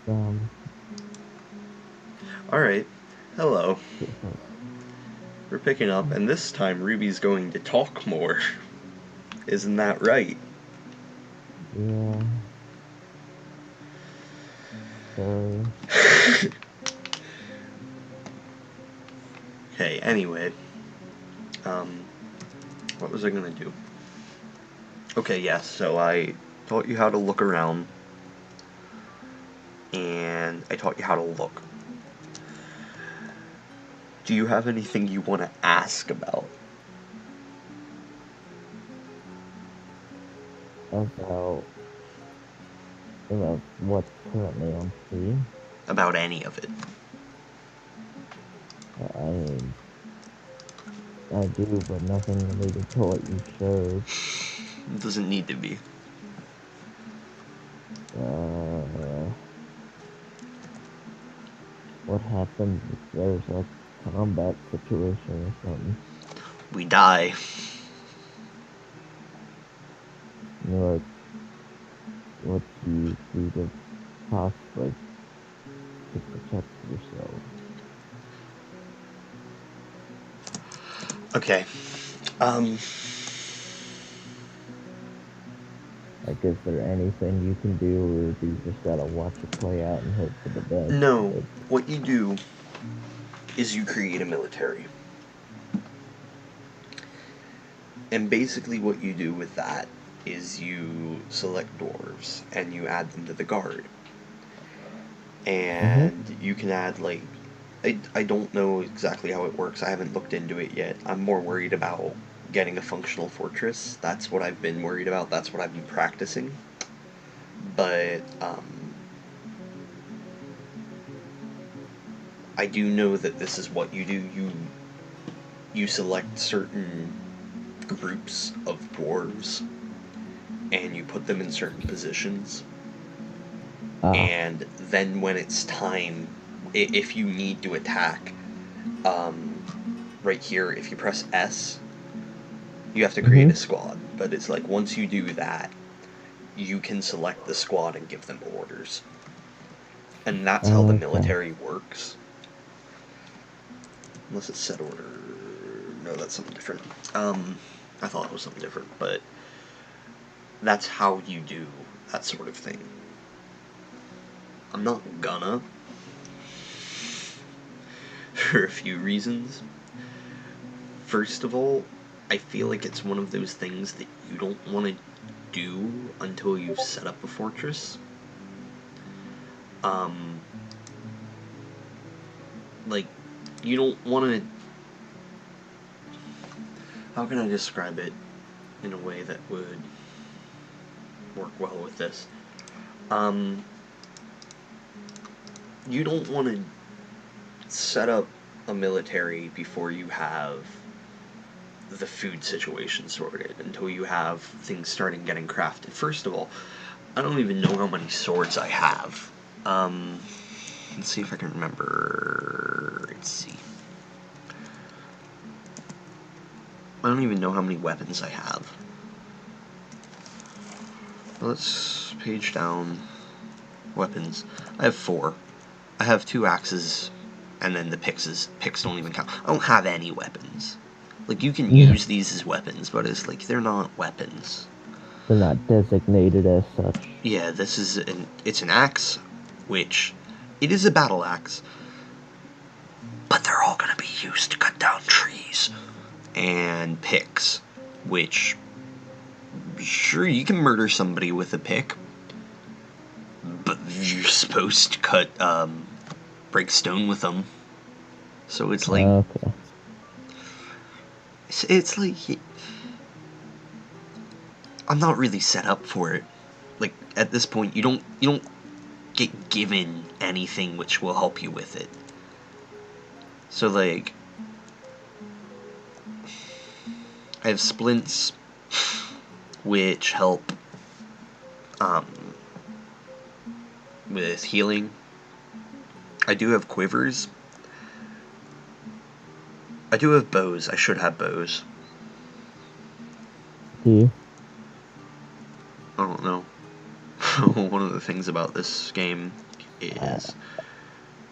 Um, Alright, hello. yeah, We're picking up, and this time Ruby's going to talk more. Isn't that right? yeah, sorry. Okay, anyway. Um, what was I gonna do? Okay, yes, so I taught you how to look around, and I taught you how to look. Do you have anything you want to ask about? About about what's currently on screen. About any of it? I mean, I do, but nothing related to what you showed. It doesn't need to be. Uh, what happens if there's a combat situation or something? We die. You know, like, what do you do to like to protect yourself? Okay. Um, Like, is there anything you can do, or do you just gotta watch it play out and hope for the best? no. Like, What you do is you create a military. And basically, what you do with that is you select dwarves and you add them to the guard. mm-hmm. And you can add, like, I don't know exactly how it works. I haven't looked into it yet. I'm more worried about getting a functional fortress. That's what I've been worried about. That's what I've been practicing. But I do know that this is what you do. You select certain groups of dwarves and you put them in certain positions, Ah, and then when it's time, if you need to attack, um, right here, if you press S, you have to create mm-hmm. a squad. But it's like once you do that, you can select the squad and give them orders, and that's how the Okay. military works. Unless it's set order. No, that's something different. I thought it was something different, but that's how you do that sort of thing. I'm not gonna, for a few reasons. First of all, I feel like it's one of those things that you don't want to do until you've set up a fortress. Um, like, you don't want to. How can I describe it in a way that would work well with this? Um, you don't want to set up a military before you have the food situation sorted, until you have things starting getting crafted. First of all, I don't even know how many swords I have. Um, let's see if I can remember. Let's see. I don't even know how many weapons I have. Let's page down. Weapons. I have 4. I have 2 axes, and then the picks. Picks don't even count. I don't have any weapons. Like, you can Yeah, use these as weapons, but it's like, they're not weapons. they're not designated as such. Yeah, it's an axe, which, it is a battle axe, but they're all gonna be used to cut down trees. And picks, which, sure, you can murder somebody with a pick, but you're supposed to break stone with them. So it's like, Okay. it's like, I'm not really set up for it. Like, at this point, you don't get given anything which will help you with it. So, like, I have splints, which help um, with healing. I do have quivers. I do have bows. I should have bows. Do you? I don't know. One of the things about this game is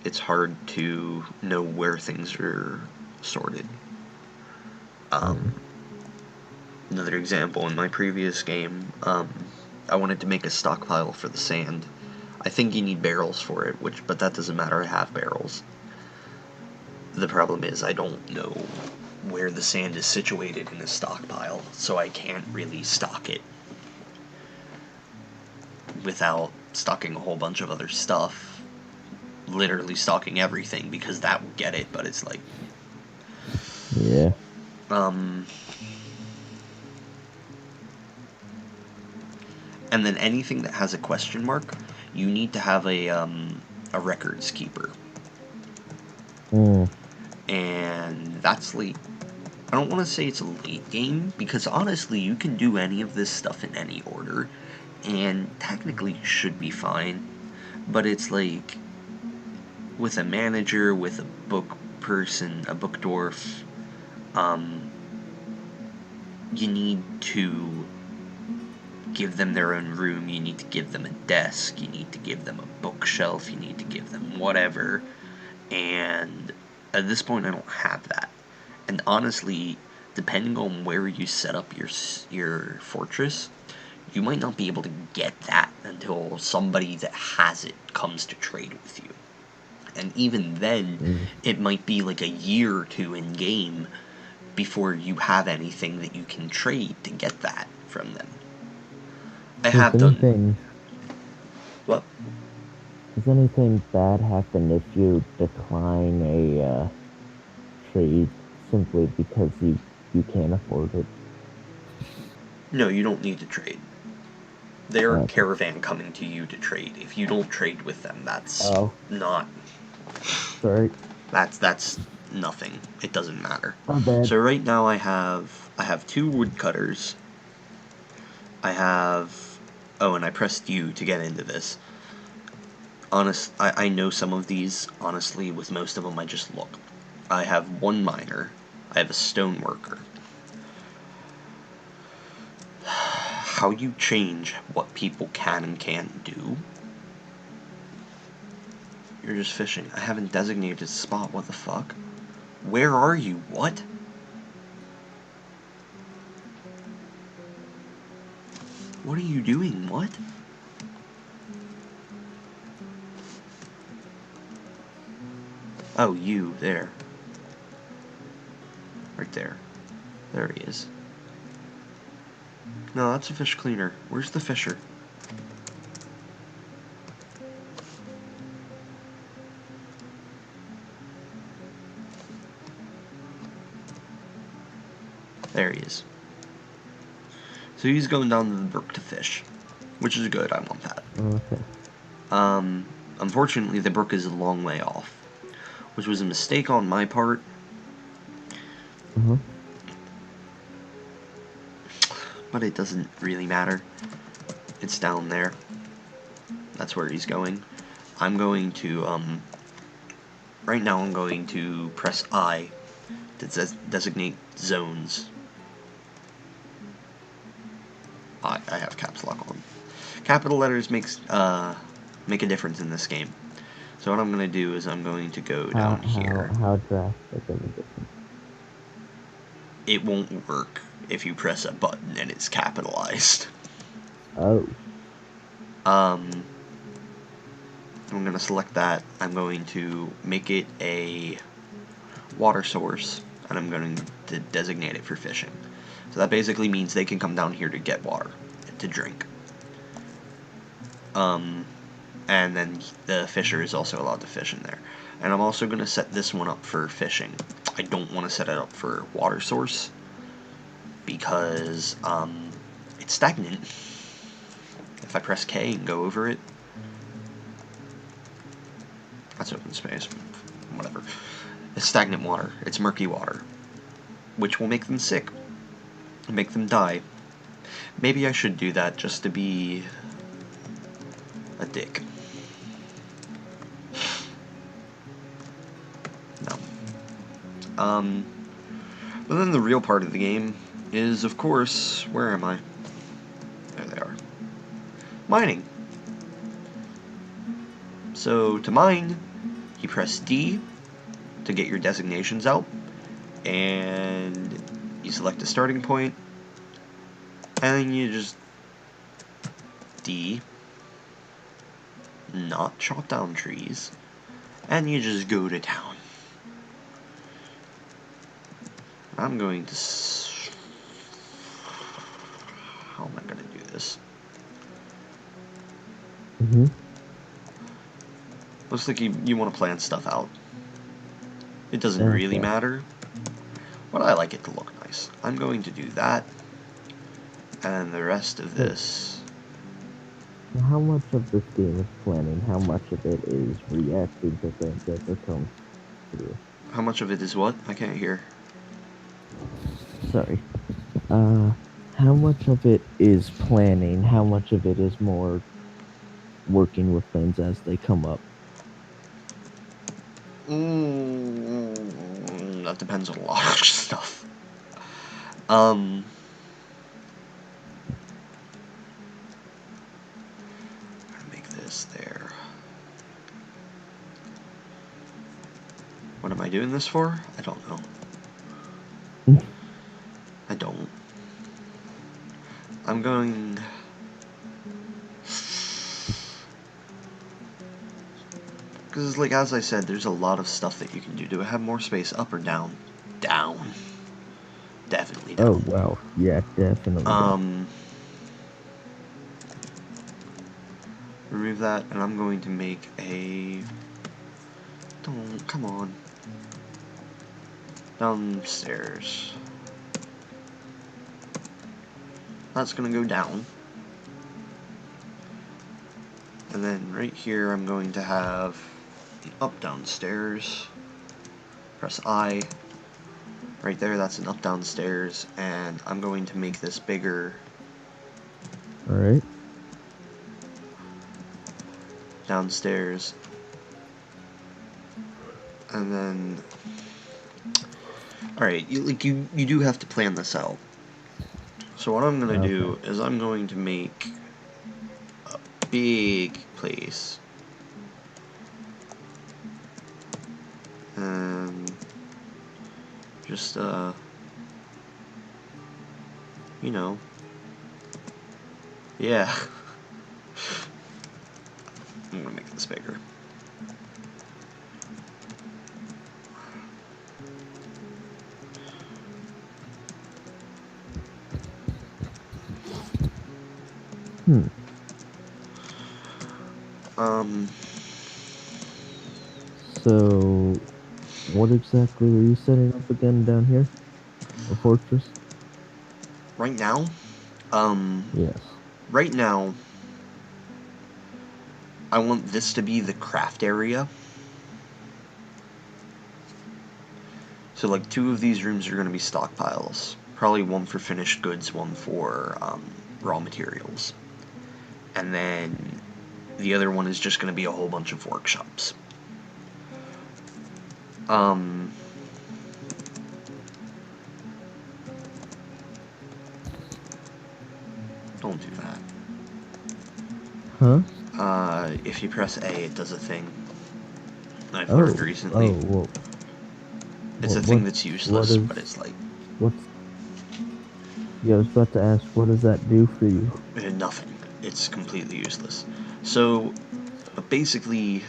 it's hard to know where things are sorted. Another example, in my previous game, I wanted to make a stockpile for the sand. I think you need barrels for it, but that doesn't matter, I have barrels. The problem is I don't know where the sand is situated in a stockpile, so I can't really stock it without stocking a whole bunch of other stuff. Literally stocking everything, because that would get it, but it's like... Yeah. And then anything that has a question mark, you need to have a records keeper. And that's late. I don't want to say it's a late game, because honestly, you can do any of this stuff in any order, and technically you should be fine. But it's like, with a manager, with a book person, a book dwarf, you need to give them their own room, you need to give them a desk, you need to give them a bookshelf, you need to give them whatever, and at this point I don't have that. And honestly, depending on where you set up your fortress, you might not be able to get that until somebody that has it comes to trade with you. And even then, it might be like a year or two in game before you have anything that you can trade to get that from them. I have done... What? Does anything bad happen if you decline a trade simply because you can't afford it? No, you don't need to trade. They're a caravan coming to you to trade. If you don't trade with them, that's not... Sorry. That's nothing. It doesn't matter. My bad. So right now I have 2 woodcutters. I have... Oh, and I pressed U to get into this. I know some of these, honestly, with most of them I just look. I have 1 miner. I have a stone worker. How you change what people can and can't do? You're just fishing. I haven't designated a spot. What the fuck? Where are you? What? What are you doing? What? Oh, you, there. Right there. There he is. No, that's a fish cleaner. Where's the fisher? There he is. So he's going down to the brook to fish, which is good. I want that. Okay. Unfortunately, the brook is a long way off, which was a mistake on my part. But it doesn't really matter. It's down there. That's where he's going. I'm going to, right now I'm going to press I to designate zones. I have caps lock on. Capital letters make a difference in this game. So what I'm going to do is I'm going to go down here. How drastic of a difference? It won't work if you press a button and it's capitalized. Oh. I'm going to select that. I'm going to make it a water source, and I'm going to designate it for fishing. So that basically means they can come down here to get water, to drink. And then the fisher is also allowed to fish in there. And I'm also going to set this one up for fishing. I don't want to set it up for water source, because it's stagnant. If I press K and go over it, that's open space, whatever. It's stagnant water, it's murky water, which will make them sick, make them die. Maybe I should do that just to be a dick. No. But then the real part of the game is, of course, where am I? There they are. Mining. So to mine, you press D to get your designations out, and you select a starting point, and then you just D, not chop down trees, and you just go to town. I'm going to... How am I going to do this? Looks like you want to plan stuff out. It doesn't really Okay. matter, but I like it to look nice. I'm going to do that, and the rest of Wait, this... how much of this game is planning? How much of it is reacting to things as they come through? How much of it is what? I can't hear. Sorry. Uh, how much of it is planning? How much of it is more working with things as they come up? That depends on a lot of stuff. Um... Make this there. What am I doing this for? I don't know. I don't. I'm going... Because, like, as I said, there's a lot of stuff that you can do. Do I have more space up or down? Down. Definitely Oh, down. wow. Yeah, definitely down. Remove that, and I'm going to make a... Don't, come on. Downstairs. That's gonna go down. And then right here I'm going to have an up downstairs. Press I. Right there, that's an up downstairs, and I'm going to make this bigger. Alright. Downstairs. And then... Alright, you do have to plan this out. So what I'm going to do is I'm going to make a big place. And just, you know, yeah. I'm going to make this bigger. So, what exactly are you setting up again down here? A fortress? Right now, Yes. right now, I want this to be the craft area. So, like, 2 of these rooms are going to be stockpiles. Probably one for finished goods, one for raw materials. And then the other one is just going to be a whole bunch of workshops. Don't do that. Huh? If you press A, it does a thing. I've learned recently. Well, it's a thing that's useless, but it's like... Yeah, I was about to ask, what does that do for you? Nothing. It's completely useless. So, basically,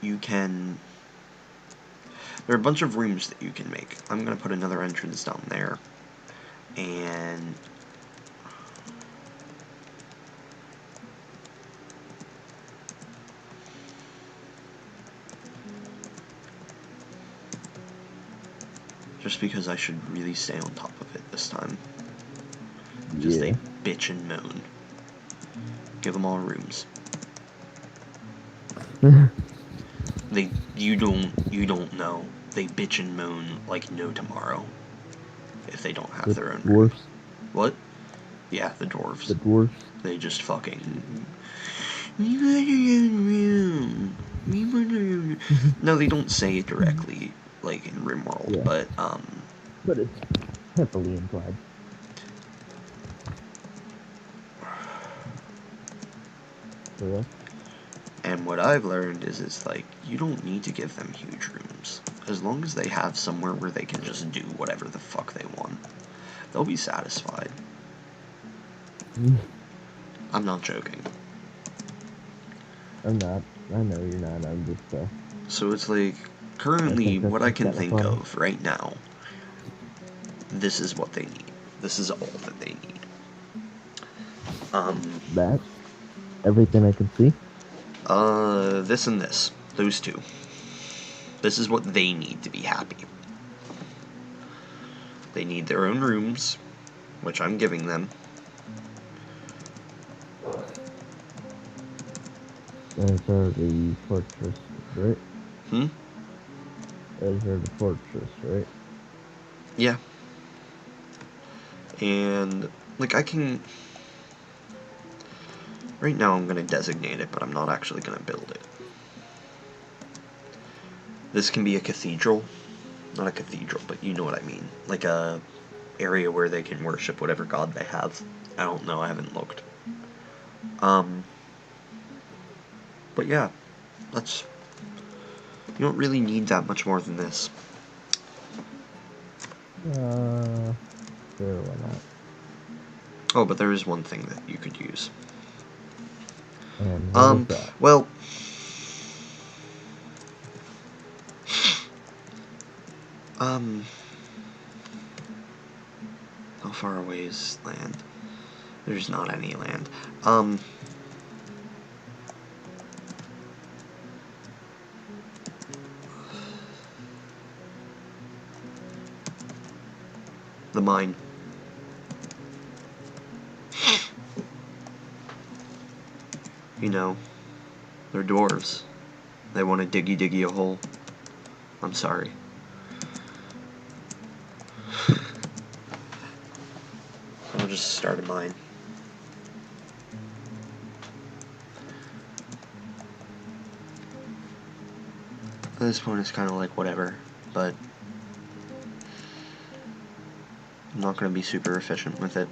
you can... There are a bunch of rooms that you can make. I'm going to put another entrance down there. And... just because I should really stay on top of it this time. Just they bitch and moan. Give them all rooms. You don't know. They bitch and moan like no tomorrow. If they don't have their own room. Dwarfs? What? Yeah, the dwarves. The dwarfs? They just fucking... We want our own room. We want our own... No, they don't say it directly, like in RimWorld, but, But it's heavily implied. Correct? And what I've learned is like, you don't need to give them huge rooms. As long as they have somewhere where they can just do whatever the fuck they want, they'll be satisfied. I'm not joking. I'm not. I know you're not. I'm just. So it's like, I currently, think that's what I just can kind of think funny. of right now, this is what they need. This is all that they need. That everything I can see. This and this. Those two. This is what they need to be happy. They need their own rooms, which I'm giving them. Those are the fortress, right? Hmm? Those are the fortress, right? Yeah. And, like, I can... Right now I'm going to designate it, but I'm not actually going to build it. This can be a cathedral. Not a cathedral, but you know what I mean. Like a area where they can worship whatever god they have. I don't know, I haven't looked. But yeah, that's... You don't really need that much more than this. Sure, why not? Oh, but there is one thing that you could use. And what is that? Well... How far away is land? There's not any land. The mine. You know, they're dwarves. They want to diggy a hole. I'm sorry. I'll just start a mine. At this point, it's kind of like whatever, but I'm not going to be super efficient with it.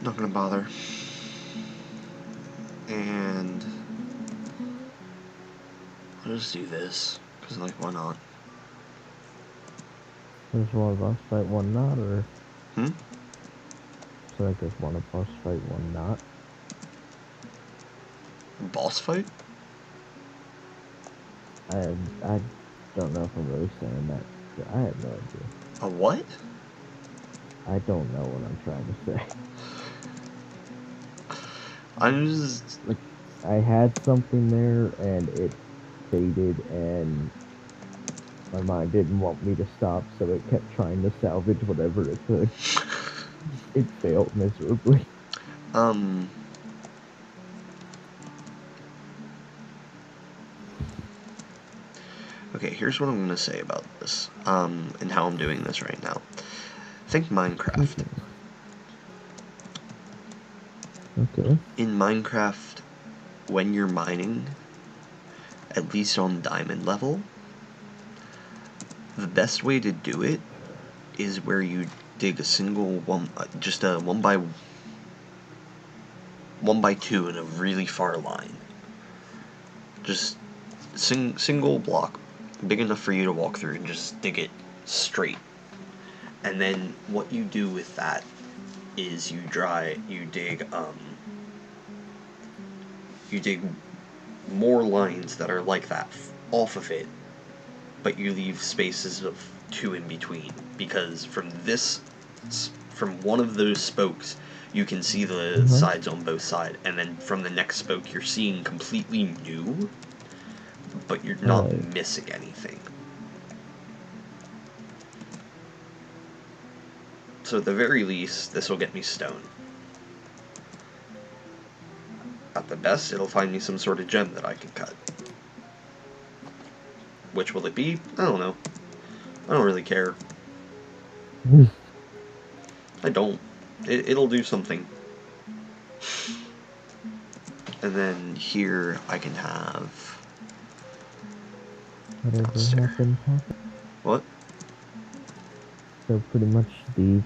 Not going to bother. And I'll just do this, because, like, why not? There's one of us fight, one not, or Hmm? so like there's one of us fight, one not. Boss fight? I don't know if I'm really saying that. I have no idea. A what? I don't know what I'm trying to say. I'm just... Like, I had something there and it faded, and my mind didn't want me to stop, so it kept trying to salvage whatever it could. It failed miserably. Okay, here's what I'm going to say about this, and how I'm doing this right now. Think Minecraft. Okay. In Minecraft, when you're mining, at least on diamond level, the best way to do it is where you dig a single one, just a 1x2 in a really far line. Just single block, big enough for you to walk through, and just dig it straight. And then what you do with that is you dig more lines that are like that off of it, but you leave spaces of 2 in between, because from one of those spokes you can see the sides on both sides, and then from the next spoke you're seeing completely new, but you're not Right. missing anything. So at the very least, this will get me stone. At the best, it'll find me some sort of gem that I can cut. Which will it be? I don't know. I don't really care. I don't. It'll do something. And then here I can have... Whatever Monster. happened, happened. What? So pretty much the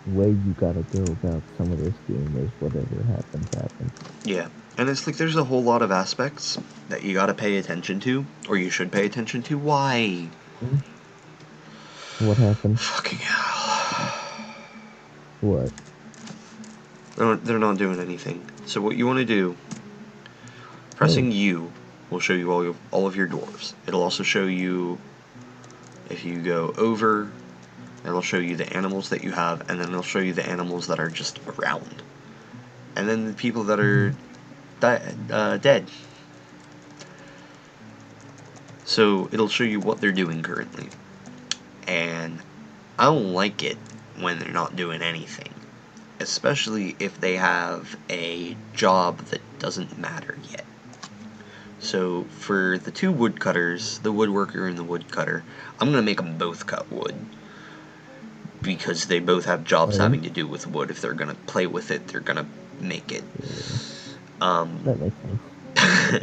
way you gotta go about some of this game is whatever happens, happens. Yeah. And it's like there's a whole lot of aspects that you gotta pay attention to, or you should pay attention to. Why? Hmm? What happened? Fucking hell. What? They're not doing anything. So what you want to do, Oh, pressing U will show you all of your dwarves. It'll also show you, if you go over, it'll show you the animals that you have, and then it'll show you the animals that are just around. And then the people that are dead. So it'll show you what they're doing currently. And I don't like it when they're not doing anything. Especially if they have a job that doesn't matter yet. So for the two woodcutters, the woodworker and the woodcutter, I'm going to make them both cut wood. Because they both have jobs oh, having to do with wood. If they're going to play with it, they're going to make it. that makes sense.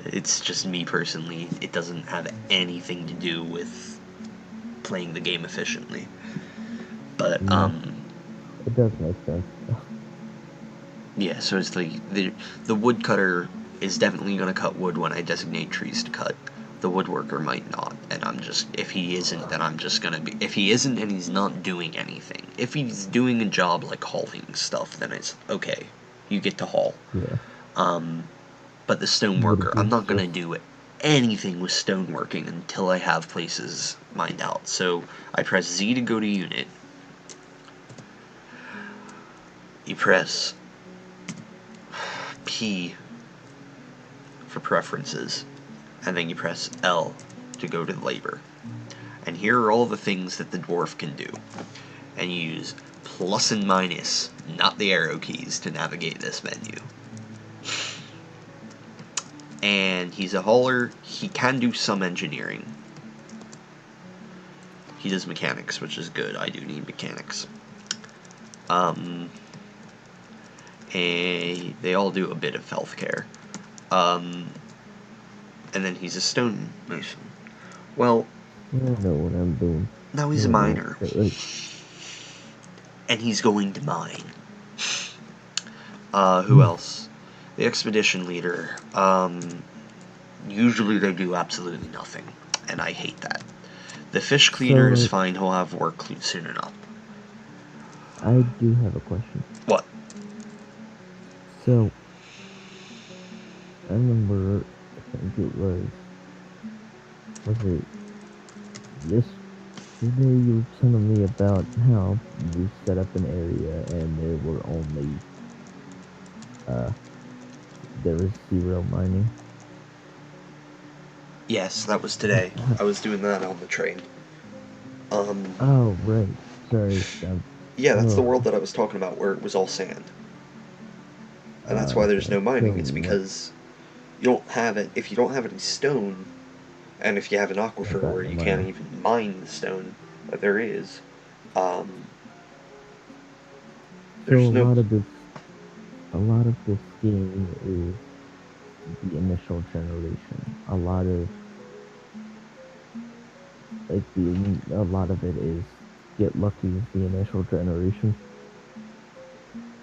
It's just me personally. It doesn't have anything to do with playing the game efficiently. But, It does make sense. yeah, so it's like the woodcutter is definitely going to cut wood when I designate trees to cut. The woodworker might not, and I'm just, if he isn't, then I'm just going to be, if he isn't and he's not doing anything. If he's doing a job like hauling stuff, then it's okay. You get to haul. Yeah. But the But stoneworker, if I'm it's not going to just- do anything with stoneworking until I have places mined out. So I press Z to go to unit. You press P for preferences, and then you press L to go to labor. And here are all the things that the dwarf can do. And you use plus and minus, not the arrow keys, to navigate this menu. And he's a hauler. He can do some engineering. He does mechanics, which is good. I do need mechanics. And they all do a bit of healthcare. And then he's a stone mason. Well, I don't know what I'm doing. now he's a I don't know. miner. And he's going to mine. Who else? The expedition leader. Usually they do absolutely nothing, and I hate that. The fish cleaner is fine. He'll have work soon enough. I do have a question. What? So, I remember, I think it was it yesterday you were telling me about how you set up an area and there were only, there was 0 mining? Yes, that was today. I was doing that on the train. Oh, right. Sorry. Yeah, that's the world that I was talking about, where it was all sand. And that's why there's no mining. It's because you don't have it. If you don't have any stone, and if you have an aquifer where you can't even mine the stone that there is, there's so no. A lot of this game is the initial generation. A lot of it is get lucky with the initial generation.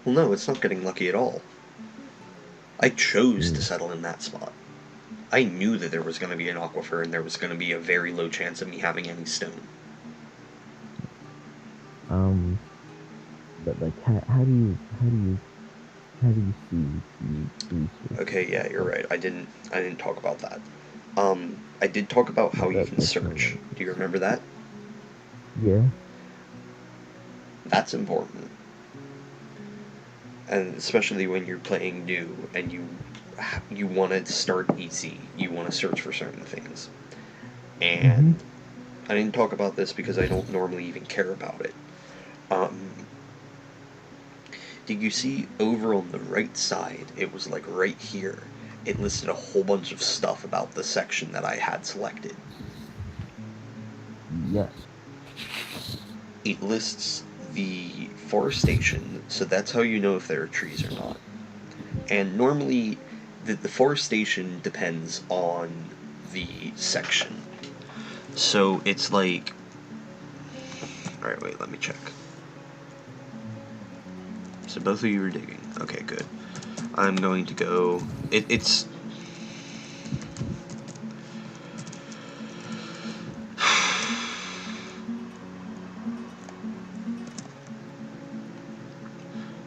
Well, no, it's not getting lucky at all. I chose to settle in that spot. I knew that there was going to be an aquifer and there was going to be a very low chance of me having any stone. But like, how do you see the resources? Okay, yeah, you're right. I didn't talk about that. I did talk about how you can search. Do you remember that? Yeah. That's important. And especially when you're playing new and you want to start easy. You want to search for certain things. And I didn't talk about this because I don't normally even care about it. Did you see over on the right side, it was like right here, it listed a whole bunch of stuff about the section that I had selected. Yes. It lists the forestation, so that's how you know if there are trees or not. And normally, the forestation depends on the section. So it's like. Alright, wait, let me check. So both of you are digging. Okay, good. I'm going to go. It's.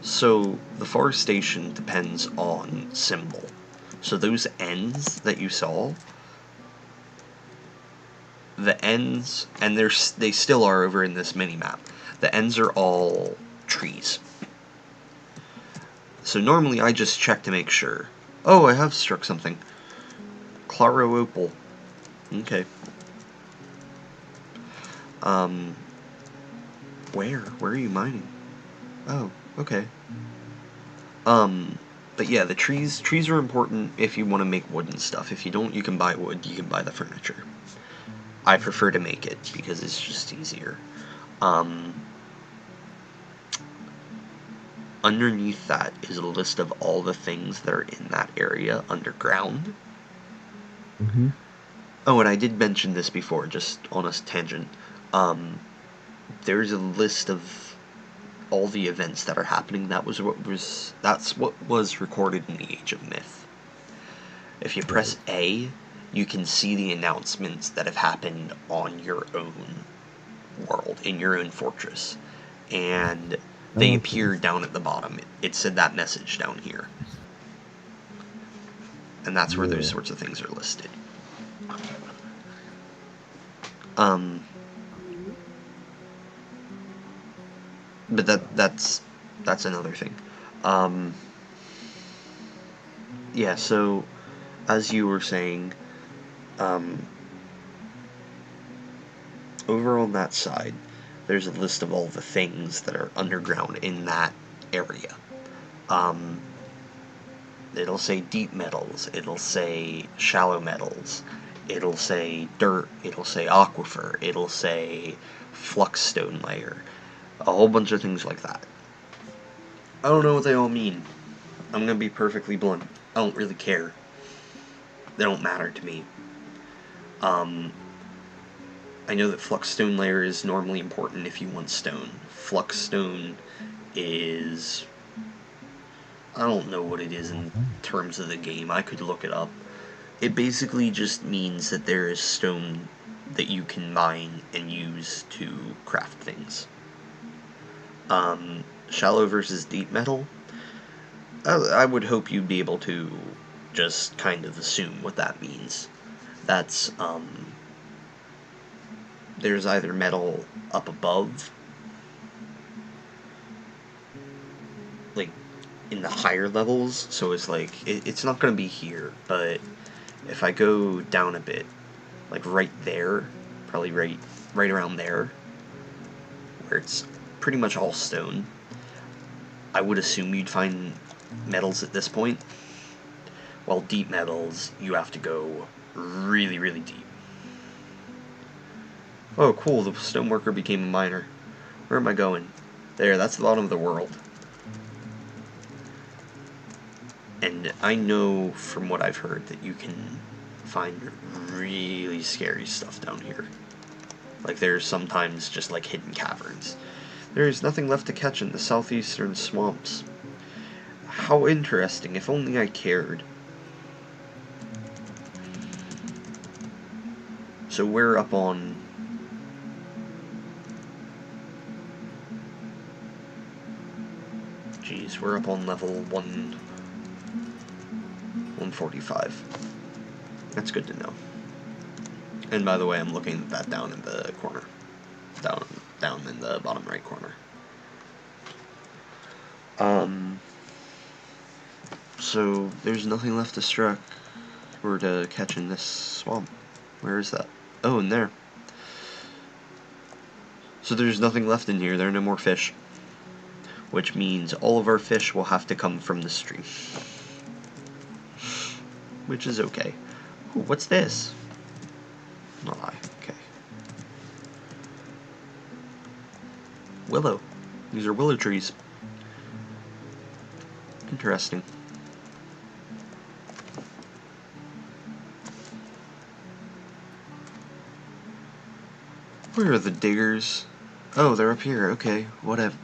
So the forestation depends on symbol. So those ends that you saw, the ends, and they still are over in this mini map. The ends are all trees. So normally I just check to make sure. Oh, I have struck something. Claro opal. Okay. Where? Where are you mining? Oh, okay. But yeah, the trees are important if you want to make wooden stuff. If you don't, you can buy wood, you can buy the furniture. I prefer to make it because it's just easier. Underneath that is a list of all the things that are in that area underground. Mm-hmm. Oh, and I did mention this before, just on a tangent. There's a list of all the events that are happening. That's what was recorded in the Age of Myth. If you press A, you can see the announcements that have happened on your own world, in your own fortress. And they appear down at the bottom. It said that message down here. And that's where those sorts of things are listed. But that's another thing. Yeah, so as you were saying, over on that side, there's a list of all the things that are underground in that area. It'll say deep metals, it'll say shallow metals, it'll say dirt, it'll say aquifer, it'll say flux stone layer, a whole bunch of things like that. I don't know what they all mean. I'm gonna be perfectly blunt. I don't really care. They don't matter to me. I know that flux stone layer is normally important if you want stone. Flux stone is... I don't know what it is in terms of the game. I could look it up. It basically just means that there is stone that you can mine and use to craft things. Shallow versus deep metal. I would hope you'd be able to just kind of assume what that means. That's, there's either metal up above, like, in the higher levels, so it's like, it's not going to be here, but if I go down a bit, like right there, probably right around there, where it's pretty much all stone, I would assume you'd find metals at this point, while deep metals, you have to go really, really deep. Oh, cool, the stoneworker became a miner. Where am I going? There, that's the bottom of the world. And I know from what I've heard that you can find really scary stuff down here. Like, there's sometimes just like hidden caverns. There is nothing left to catch in the southeastern swamps. How interesting, if only I cared. So we're up on... Geez, we're up on level 145. That's good to know. And by the way, I'm looking at that down in the corner. Down in the bottom right corner. So there's nothing left to struck or to catch in this swamp. Where is that? Oh, in there. So there's nothing left in here. There are no more fish. Which means all of our fish will have to come from the stream. Which is okay. Ooh, what's this? Oh, okay. Willow. These are willow trees. Interesting. Where are the diggers? Oh, they're up here. Okay, whatever.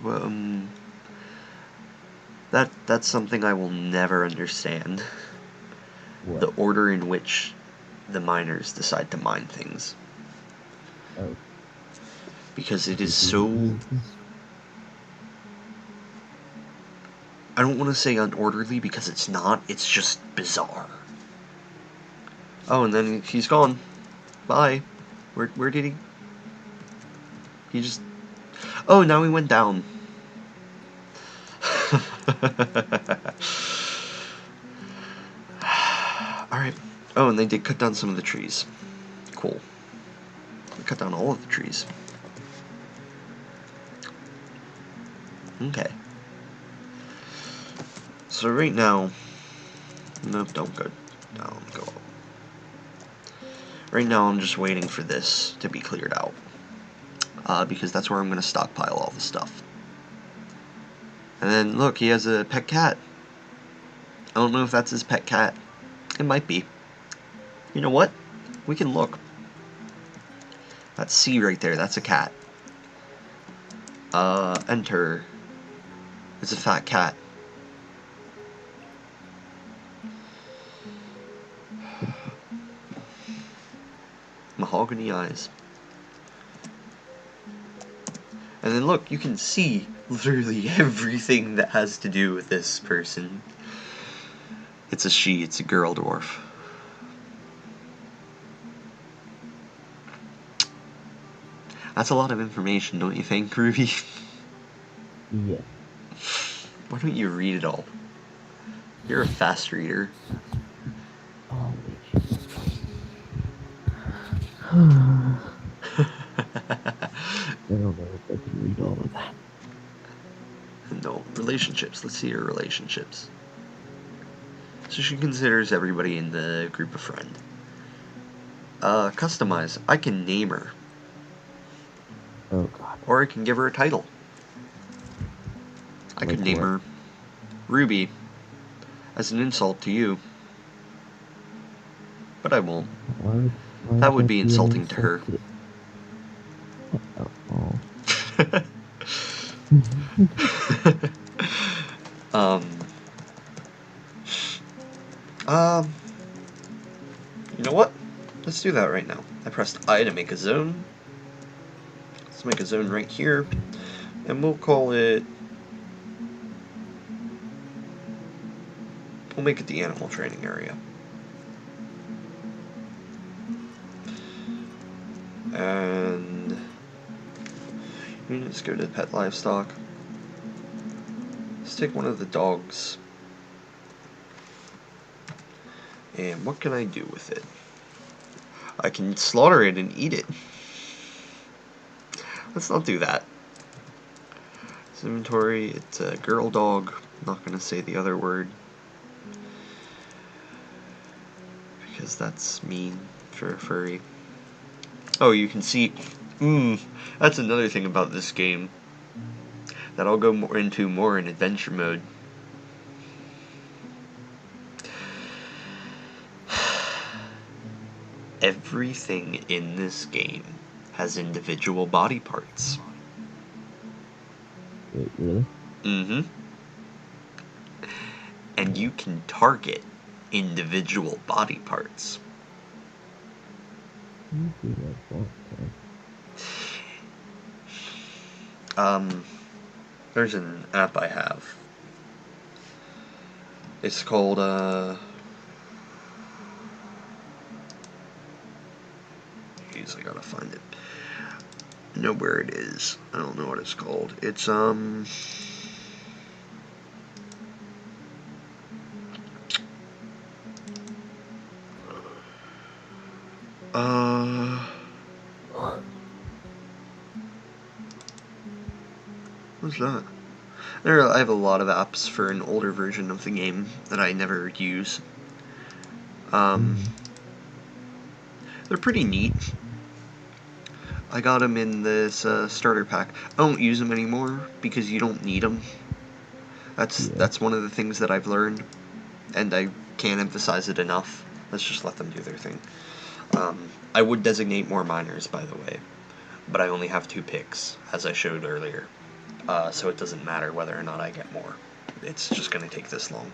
That's something I will never understand. What? The order in which the miners decide to mine things. Oh, Because it is this so... is I don't want to say unorderly because it's not. It's just bizarre. Oh, and then he's gone. Bye. Where did he... He just... Oh, now he went down. Alright. Oh, and they did cut down some of the trees. Cool. They cut down all of the trees. Okay. So right now... Nope, don't go down. Go up. Right now I'm just waiting for this to be cleared out. Because that's where I'm going to stockpile all the stuff. And then, look, he has a pet cat. I don't know if that's his pet cat. It might be. You know what? We can look. That's C right there. That's a cat. Enter. It's a fat cat. Mahogany eyes. And then look, you can see literally everything that has to do with this person. It's a she, it's a girl dwarf. That's a lot of information, don't you think, Ruby? yeah. Why don't you read it all? You're a fast reader. Holy I don't know if I can read all of that. No, relationships. Let's see her relationships. So she considers everybody in the group a friend. Customize. I can name her. Oh god. Or I can give her a title. I could Like name what? her Ruby as an insult to you. But I won't. Why That would be insulting to her. Oh. um, you know what? Let's do that right now. I pressed I to make a zone. Let's make a zone right here. And we'll call it... We'll make it the animal training area. And... let's go to pet livestock. Let's take one of the dogs. And what can I do with it? I can slaughter it and eat it. Let's not do that. It's inventory, it's a girl dog. I'm not going to say the other word. Because that's mean for a furry. Oh, you can see... that's another thing about this game that I'll go into more in adventure mode. Everything in this game has individual body parts. Wait, really? Mm-hmm. And you can target individual body parts. There's an app I have. It's called, Jeez, I gotta find it. I know where it is. I don't know what it's called. It's, what's that? I have a lot of apps for an older version of the game that I never use. They're pretty neat. I got them in this starter pack. I don't use them anymore because you don't need them. Yeah. That's one of the things that I've learned, and I can't emphasize it enough. Let's just let them do their thing. I would designate more miners, by the way, but I only have 2 picks, as I showed earlier. So it doesn't matter whether or not I get more. It's just going to take this long.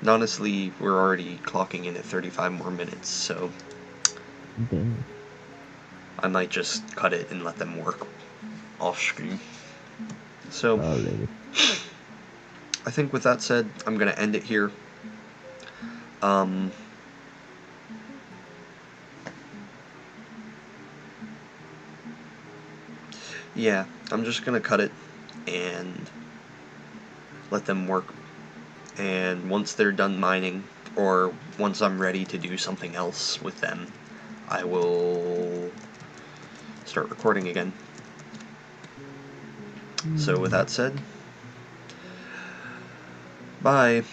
And honestly, we're already clocking in at 35 more minutes, so Dang. I might just cut it and let them work off screen. So, Alrighty. I think with that said, I'm going to end it here. Um, yeah, I'm just going to cut it and let them work. And once they're done mining, or once I'm ready to do something else with them, I will start recording again. So with that said, bye.